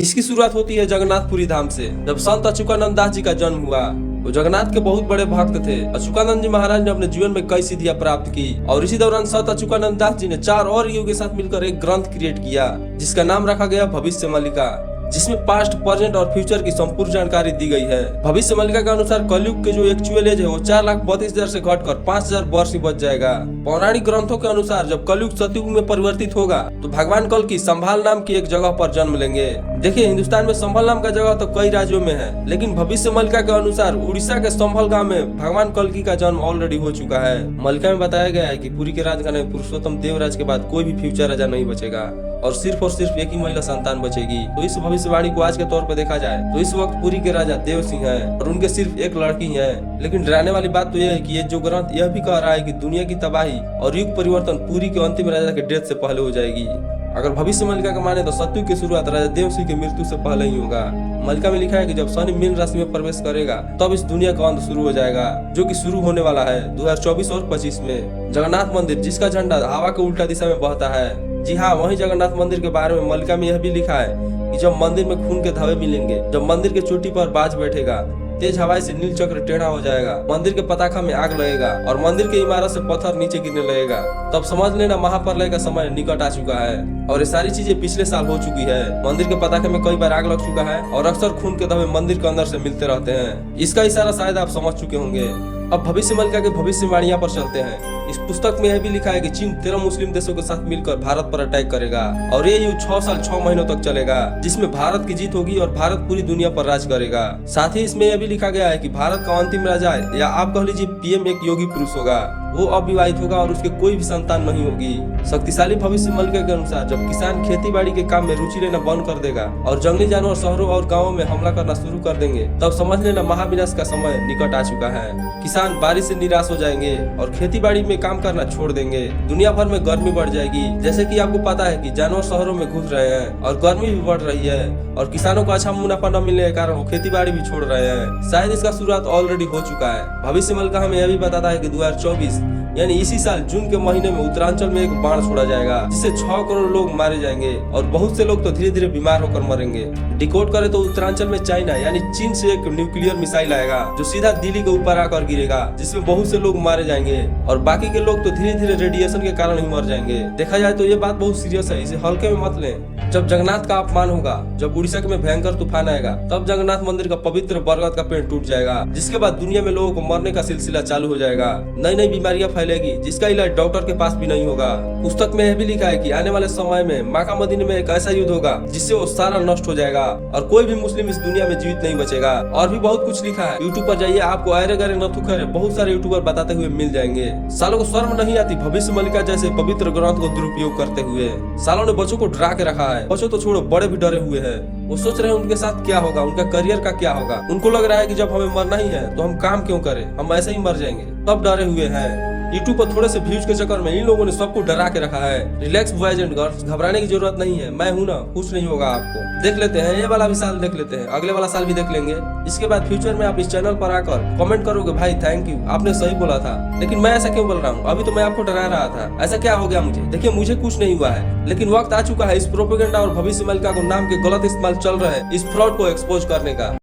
इसकी शुरुआत होती है जगन्नाथपुरी धाम से। जब संत अच्युतानंद दास जी का जन्म हुआ, वो जगन्नाथ के बहुत बड़े भक्त थे। अच्युतानंद जी महाराज ने अपने जीवन में कई सिद्धियां प्राप्त की और इसी दौरान संत अच्युतानंद दास जी ने 4 और युगों के साथ मिलकर एक ग्रंथ क्रिएट किया, जिसका नाम रखा गया भविष्य मल्लिका, जिसमें पास्ट, प्रेजेंट और फ्यूचर की संपूर्ण जानकारी दी गई है। भविष्य मल्लिका के अनुसार कलयुग के जो एक्चुअल एज है वो 4,32,000 से घटकर 5,000 वर्ष ही बच जाएगा। पौराणिक ग्रंथों के अनुसार जब कलयुग सतयुग में परिवर्तित होगा तो भगवान कल की संभाल नाम की एक जगह पर जन्म लेंगे। देखिए, हिंदुस्तान में संभल नाम का जगह तो कई राज्यों में है, लेकिन भविष्य मल्लिका के अनुसार उड़ीसा के संभल गांव में भगवान कल्कि का जन्म ऑलरेडी हो चुका है। मल्लिका में बताया गया है कि पुरी के राजघराने में पुरुषोत्तम देवराज के बाद कोई भी फ्यूचर राजा नहीं बचेगा और सिर्फ एक ही महिला संतान बचेगी। तो इस भविष्यवाणी को आज के तौर पर देखा जाए तो इस वक्त पुरी के राजा देव सिंह हैं और उनके सिर्फ एक लड़की है। लेकिन डराने वाली बात तो यह है कि ये जो ग्रंथ यह भी कह रहा है कि दुनिया की तबाही और युग परिवर्तन पुरी के अंतिम राजा के डेथ से पहले हो जाएगी। अगर भविष्य मल्लिका का माने तो सतयुग की शुरुआत राजा देव सिंह की मृत्यु से पहले ही होगा। मल्लिका में लिखा है कि जब शनि मीन राशि में प्रवेश करेगा तब इस दुनिया का अंत शुरू हो जाएगा, जो कि शुरू होने वाला है 2024 और 25 में। जगन्नाथ मंदिर, जिसका झंडा हवा के उल्टा दिशा में बहता है। जी हाँ, वही जगन्नाथ मंदिर के बारे में मल्लिका में यह भी लिखा है कि जब मंदिर में खून के धब्बे मिलेंगे, जब मंदिर के चोटी पर बाज बैठेगा, तेज हवाई से नील चक्र टेढ़ा हो जाएगा, मंदिर के पताखा में आग लगेगा और मंदिर के इमारत से पत्थर नीचे गिरने लगेगा, तब समझ लेना महाप्रलय का समय निकट आ चुका है। और ये सारी चीजें पिछले साल हो चुकी है। मंदिर के पताखे में कई बार आग लग चुका है और अक्सर खून के धब्बे मंदिर के अंदर से मिलते रहते हैं। इसका इशारा शायद आप समझ चुके होंगे। अब भविष्य मल्लिका के भविष्यवाणियां पर चलते हैं। इस पुस्तक में यह भी लिखा है कि चीन 13 मुस्लिम देशों के साथ मिलकर भारत पर अटैक करेगा और ये युद्ध 6 साल 6 महीनों तक चलेगा, जिसमें भारत की जीत होगी और भारत पूरी दुनिया पर राज करेगा। साथ ही इसमें यह भी लिखा गया है कि भारत का अंतिम राजा या आप कह लीजिए पीएम एक योगी पुरुष होगा। वो अविवाहित होगा और उसके कोई भी संतान नहीं होगी। शक्तिशाली भविष्य मल्लिका के अनुसार जब किसान खेती बाड़ी के काम में रुचि लेना बंद कर देगा और जंगली जानवर शहरों और गाँवों में हमला करना शुरू कर देंगे, तब समझ लेना महाविनाश का समय निकट आ चुका है। किसान बारिश से निराश हो जाएंगे और खेती बाड़ी में काम करना छोड़ देंगे। दुनिया भर में गर्मी बढ़ जाएगी। जैसे कि आपको पता है कि जानवर शहरों में घुस रहे हैं और गर्मी भी बढ़ रही है और किसानों को अच्छा मुनाफा न मिलने के कारण वो खेती बाड़ी भी छोड़ रहे हैं। शायद इसका शुरुआत ऑलरेडी हो चुका है। भविष्य मल्लिका हमें यह भी बताता है कि 2024 यानी इसी साल जून के महीने में उत्तरांचल में एक बाण छोड़ा जाएगा, जिससे 6 करोड़ लोग मारे जाएंगे और बहुत से लोग तो धीरे धीरे बीमार होकर मरेंगे। डिकोड करे तो उत्तरांचल में चाइना यानी चीन से एक न्यूक्लियर मिसाइल आएगा जो सीधा दिल्ली के ऊपर आकर गिरेगा, जिसमें बहुत से लोग मारे जाएंगे और बाकी के लोग तो धीरे धीरे रेडिएशन के कारण ही मर जाएंगे। देखा जाए तो ये बात बहुत सीरियस है, इसे हल्के में मत लें। जब जगन्नाथ का अपमान होगा, जब उड़ीसा में भयंकर तूफान आएगा, तब जगन्नाथ मंदिर का पवित्र बरगद का पेड़ टूट जाएगा, जिसके बाद दुनिया में लोगों को मरने का सिलसिला चालू हो जाएगा। नई नई बीमारियां फैलेगी जिसका इलाज डॉक्टर के पास भी नहीं होगा। पुस्तक में यह भी लिखा है कि आने वाले समय में मक्का मदीना में एक ऐसा युद्ध होगा जिससे वो सारा नष्ट हो जाएगा और कोई भी मुस्लिम इस दुनिया में जीवित नहीं बचेगा। और भी बहुत कुछ लिखा है। यूट्यूब पर जाइए, आपको अरे गरे नथु खरे बहुत सारे यूट्यूबर बताते हुए मिल जाएंगे। सालों को शर्म नहीं आती भविष्य मल्लिका जैसे पवित्र ग्रंथ को दुरुपयोग करते हुए। सालों ने बच्चों को डरा के रखा है। बच्चों तो छोड़ो, बड़े भी डरे हुए हैं। वो सोच रहे हैं उनके साथ क्या होगा, उनका करियर का क्या होगा। उनको लग रहा है कि जब हमें मरना ही है तो हम काम क्यों करें, हम ऐसे ही मर जाएंगे। तब डरे हुए हैं। यूट्यूब पर थोड़े से व्यूज के चक्कर में इन लोगों ने सबको डरा के रखा है। रिलैक्स बॉयज एंड गर्ल्स, घबराने की जरूरत नहीं है। मैं हूं ना, कुछ नहीं होगा आपको। देख लेते हैं, ये वाला भी साल देख लेते हैं, अगले वाला साल भी देख लेंगे। इसके बाद फ्यूचर में आप इस चैनल पर आकर कमेंट करोगे, भाई थैंक यू, आपने सही बोला था। लेकिन मैं ऐसा क्यों बोल रहा हूँ, अभी तो मैं आपको डरा रहा था, ऐसा क्या हो गया मुझे। देखिए, मुझे कुछ नहीं हुआ है, लेकिन वक्त आ चुका है इस प्रोपेगेंडा और भविष्य मल्लिका को नाम के गलत इस्तेमाल चल रहे हैं, इस फ्रॉड को एक्सपोज करने का।